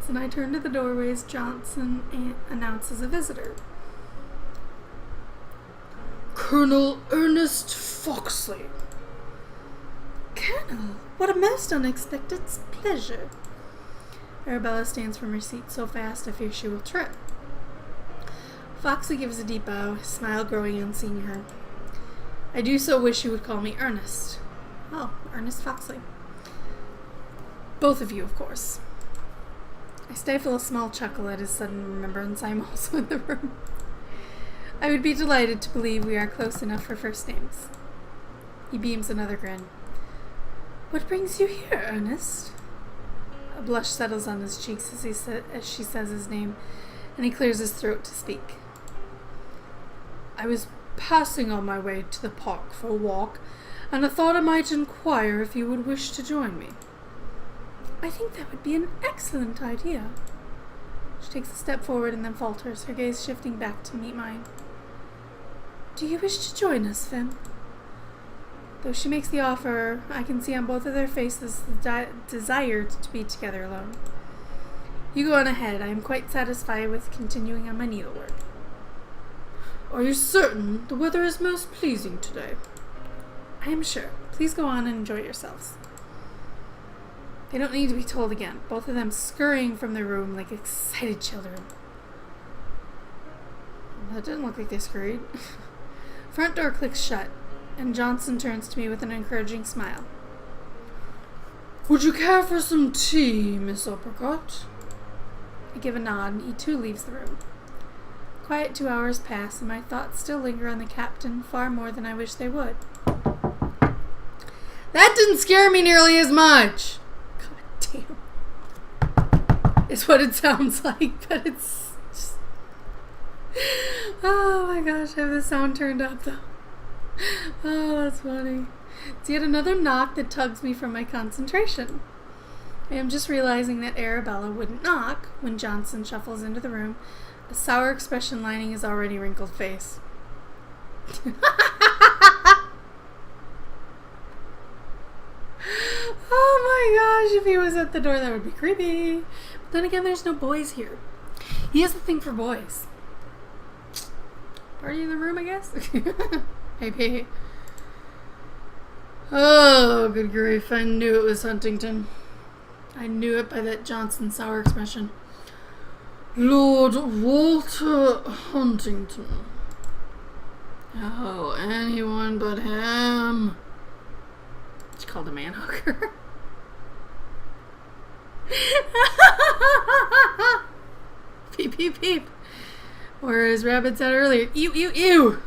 silence, and I turn to the doorway as Johnson announces a visitor. Colonel Ernest Foxley. Colonel, what a most unexpected pleasure. Arabella stands from her seat so fast I fear she will trip. Foxley gives a deep bow, his smile growing on seeing her. I do so wish you would call me Ernest. Oh, Ernest Foxley. Both of you, of course. I stifle a small chuckle at his sudden remembrance I am also in the room. I would be delighted to believe we are close enough for first names. He beams another grin. What brings you here, Ernest? A blush settles on his cheeks as she says his name, and he clears his throat to speak. I was passing on my way to the park for a walk, and I thought I might inquire if you would wish to join me. I think that would be an excellent idea. She takes a step forward and then falters, her gaze shifting back to meet mine. Do you wish to join us, Fem? Though she makes the offer, I can see on both of their faces the desire to be together alone. You go on ahead. I am quite satisfied with continuing on my needlework. Are you certain the weather is most pleasing today? I am sure. Please go on and enjoy yourselves. They don't need to be told again, both of them scurrying from the room like excited children. That didn't look like they scurried. Front door clicks shut, and Johnson turns to me with an encouraging smile. Would you care for some tea, Miss Uppercut? I give a nod, and he too leaves the room. Quiet 2 hours pass, and my thoughts still linger on the captain far more than I wish they would. That didn't scare me nearly as much! God damn. It's what it sounds like, but it's just... Oh my gosh, I have the sound turned up though. Oh, that's funny. It's yet another knock that tugs me from my concentration. I am just realizing that Arabella wouldn't knock when Johnson shuffles into the room, a sour expression lining his already wrinkled face. Oh my gosh, if he was at the door that would be creepy. But then again, there's no boys here. He has the thing for boys. Party in the room, I guess? Maybe. Oh, good grief. I knew it was Huntington. I knew it by that Johnson sour expression. Lord Walter Huntington. Oh, anyone but him. She called a man hooker. Peep, peep, peep. Or as Rabbit said earlier, ew, ew, ew.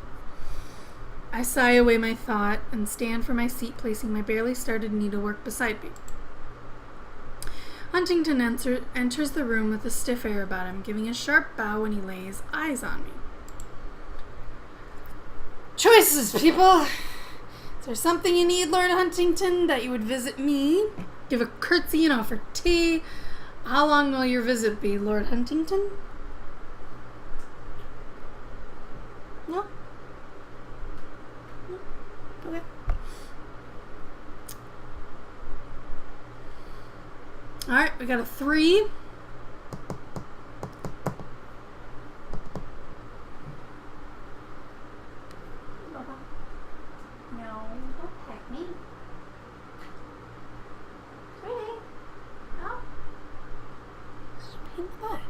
I sigh away my thought and stand from my seat, placing my barely started needlework beside me. Huntington enters the room with a stiff air about him, giving a sharp bow when he lays eyes on me. Choices, people! Is there something you need, Lord Huntington, that you would visit me? Give a curtsy and offer tea. How long will your visit be, Lord Huntington? No? No? Okay. Alright, we got a 3. No, don't peck me. Sweetie. No. It's pink blood.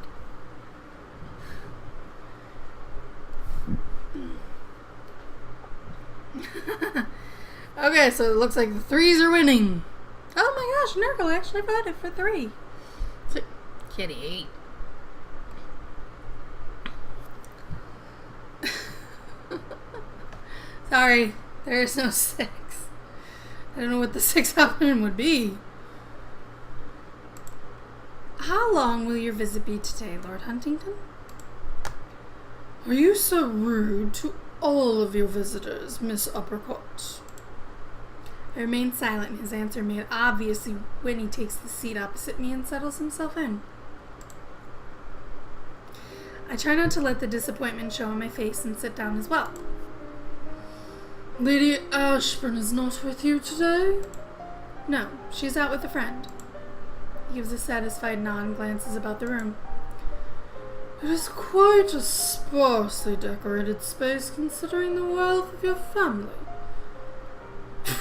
Okay, so it looks like the 3s are winning. Oh my gosh, Nurgle actually voted for 3. Kitty. Sorry, there is no 6. I don't know what the 6th option would be. How long will your visit be today, Lord Huntington? Are you so rude to all of your visitors, Miss Uppercut? I remain silent, his answer made obvious when he takes the seat opposite me and settles himself in. I try not to let the disappointment show on my face and sit down as well. Lady Ashburn is not with you today? No, she's out with a friend. He gives a satisfied nod and glances about the room. It is quite a sparsely decorated space considering the wealth of your family.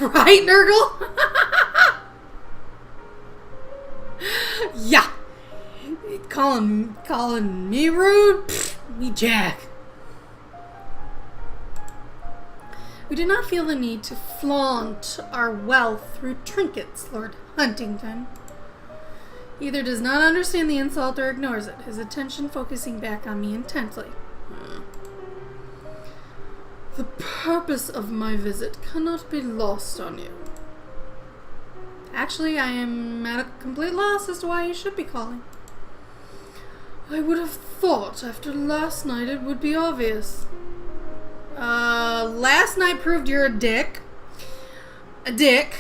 Right, Nurgle? Yeah. Calling me rude? Pfft, me jack. We do not feel the need to flaunt our wealth through trinkets, Lord Huntington. He either does not understand the insult or ignores it, his attention focusing back on me intently. The purpose of my visit cannot be lost on you. Actually, I am at a complete loss as to why you should be calling. I would have thought after last night it would be obvious. Last night proved you're a dick. A dick.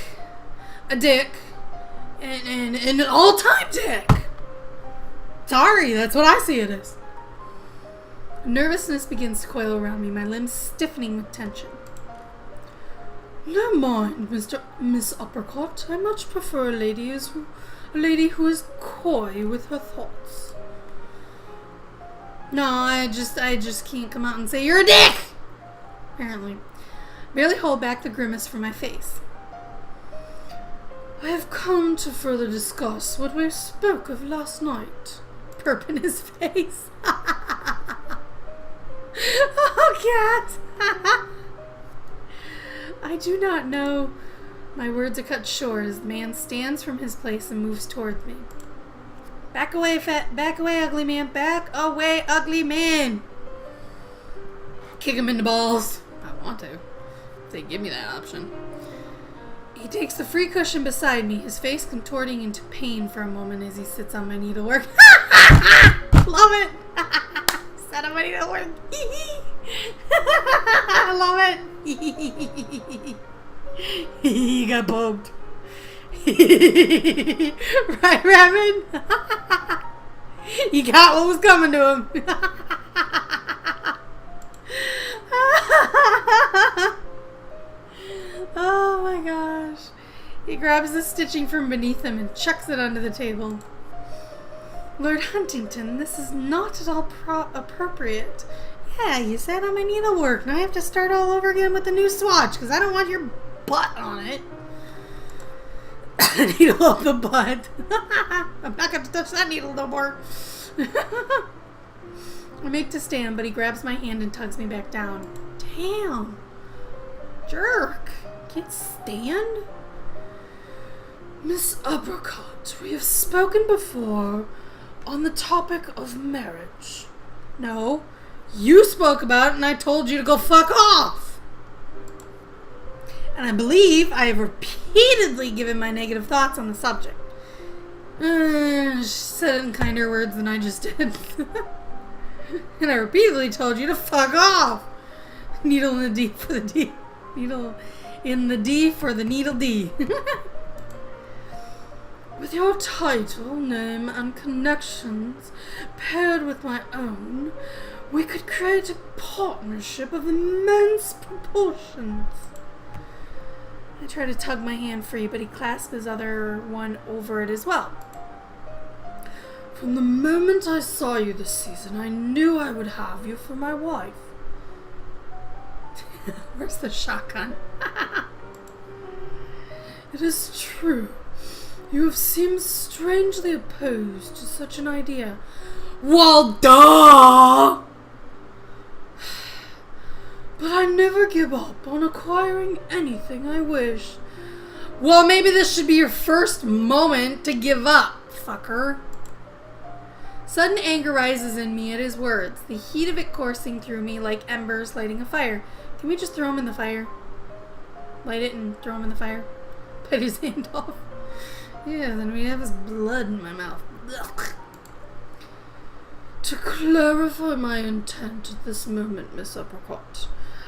And an all-time dick. Sorry, that's what I see it as. Nervousness begins to coil around me, my limbs stiffening with tension. Never mind, Miss Uppercut. I much prefer a lady who is coy with her thoughts. No, I just can't come out and say you're a dick. Apparently, barely hold back the grimace from my face. I have come to further discuss what we spoke of last night. Perp in his face. Oh, cat. I do not know. My words are cut short as the man stands from his place and moves towards me. Back away, ugly man. Back away, ugly man. Kick him in the balls. I want to. If they give me that option. He takes the free cushion beside me, his face contorting into pain for a moment as he sits on my needlework. Love it. Sat on my needlework. I love it. He got bugged. Right, Rabbit? He got what was coming to him. Oh my gosh. He grabs the stitching from beneath him and chucks it onto the table. Lord Huntington, this is not at all appropriate. Yeah, you sat on my needlework. Now I have to start all over again with the new swatch because I don't want your butt on it. Needle of the butt. I'm not going to touch that needle no more. I make to stand, but he grabs my hand and tugs me back down. Damn. Jerk. Can't stand? Miss Uppercut, we have spoken before on the topic of marriage. No. You spoke about it and I told you to go fuck off. And I believe I have repeatedly given my negative thoughts on the subject. She said it in kinder words than I just did. And I repeatedly told you to fuck off. Needle in the D for the D. Needle in the D for the needle D. With your title, name, and connections paired with my own, we could create a partnership of immense proportions. I try to tug my hand free, but he clasps his other one over it as well. From the moment I saw you this season, I knew I would have you for my wife. Where's the shotgun? It is true. You have seemed strangely opposed to such an idea. Well, duh! But I never give up on acquiring anything I wish. Well, maybe this should be your first moment to give up, fucker. Sudden anger rises in me at his words, the heat of it coursing through me like embers lighting a fire. Can we just throw him in the fire? Light it and throw him in the fire? Bite his hand off. Yeah, then we have his blood in my mouth. Ugh. To clarify my intent at this moment, Miss Uppercut,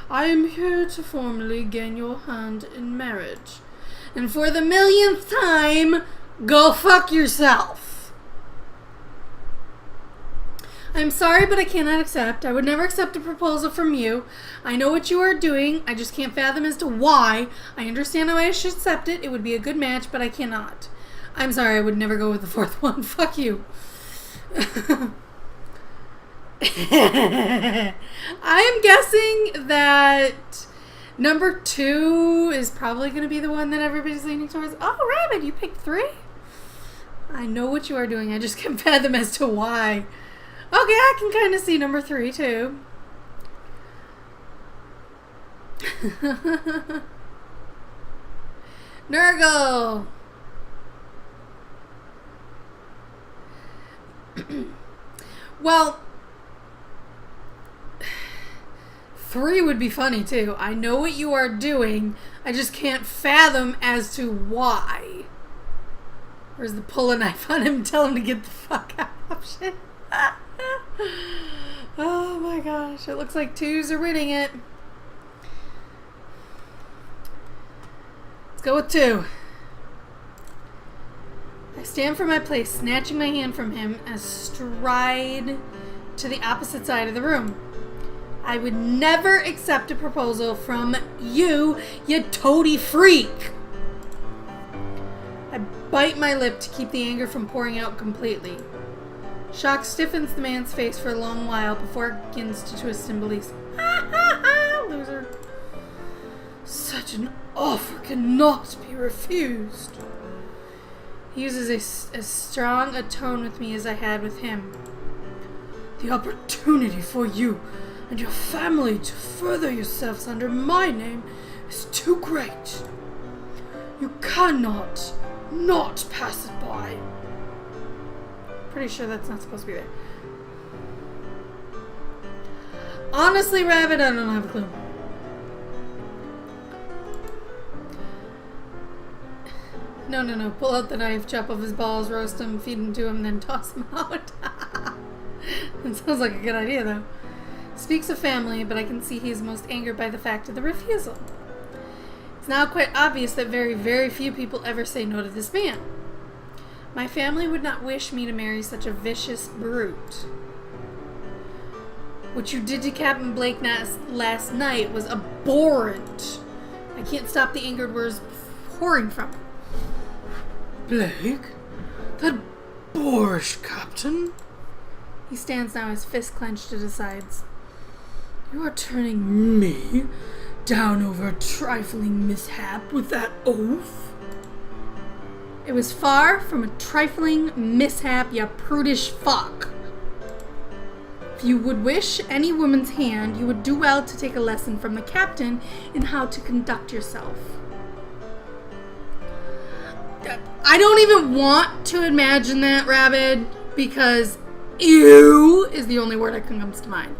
I am here to formally gain your hand in marriage. And for the millionth time, go fuck yourself. I'm sorry, but I cannot accept. I would never accept a proposal from you. I know what you are doing. I just can't fathom as to why. I understand how I should accept it. It would be a good match, but I cannot. I'm sorry, I would never go with the fourth one. Fuck you. I am guessing that number 2 is probably going to be the one that everybody's leaning towards. Oh, Rabbit, you picked 3? I know what you are doing. I just can't fathom as to why. Okay, I can kind of see number 3, too. Nurgle! Well, 3 would be funny too. I know what you are doing. I just can't fathom as to why. Where's the pull a knife on him and tell him to get the fuck out option? Oh my gosh. It looks like 2s are winning it. Let's go with 2. I stand for my place, snatching my hand from him and stride to the opposite side of the room. I would never accept a proposal from you, you toady freak. I bite my lip to keep the anger from pouring out completely. Shock stiffens the man's face for a long while before it begins to twist in belief. Ha ha ha, loser. Such an offer cannot be refused. He uses as strong a tone with me as I had with him. The opportunity for you and your family to further yourselves under my name is too great. You cannot not pass it by. Pretty sure that's not supposed to be there. Honestly, Rabbit, I don't have a clue. No. Pull out the knife, chop off his balls, roast him, feed him to him, then toss him out. That sounds like a good idea, though. Speaks of family, but I can see he is most angered by the fact of the refusal. It's now quite obvious that very, very few people ever say no to this man. My family would not wish me to marry such a vicious brute. What you did to Captain Blake last night was abhorrent. I can't stop the angered words pouring from him. Blake? That boorish captain? He stands now, his fist clenched at his sides. You are turning me down over a trifling mishap with that oath? It was far from a trifling mishap, you prudish fuck. If you would wish any woman's hand, you would do well to take a lesson from the captain in how to conduct yourself. I don't even want to imagine that, Rabbit, because ew is the only word that comes to mind.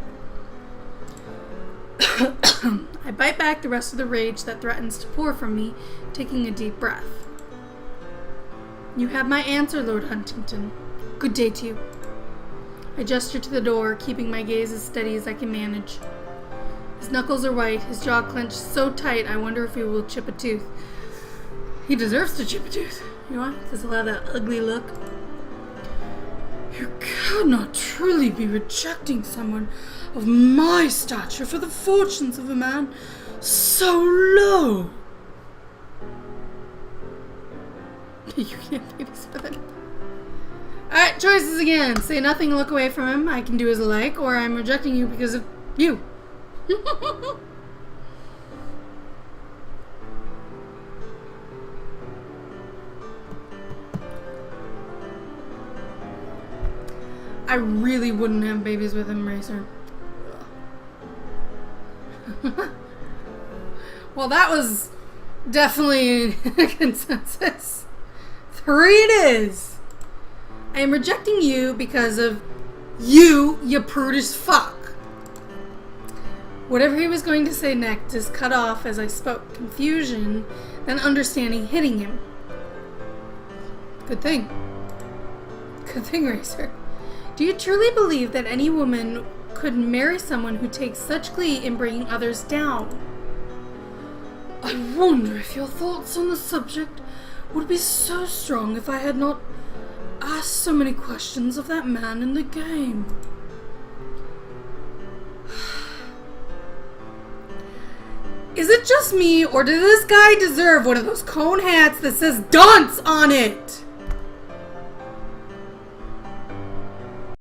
I bite back the rest of the rage that threatens to pour from me, taking a deep breath. You have my answer, Lord Huntington. Good day to you. I gesture to the door, keeping my gaze as steady as I can manage. His knuckles are white, his jaw clenched so tight I wonder if he will chip a tooth. He deserves to chip a tooth. You know what? Does he'll have that ugly look. You cannot truly be rejecting someone of my stature for the fortunes of a man so low. You can't babies for that. Alright, choices again. Say nothing and look away from him. I can do as I like, or I'm rejecting you because of you. I really wouldn't have babies with him, Racer. Well, that was definitely a consensus. 3 it is. I am rejecting you because of you prudish fuck. Whatever he was going to say next is cut off as I spoke, confusion, then understanding hitting him. Good thing. Good thing, Racer. Do you truly believe that any woman could marry someone who takes such glee in bringing others down? I wonder if your thoughts on the subject would be so strong if I had not asked so many questions of that man in the game. Is it just me, or does this guy deserve one of those cone hats that says dunce on it?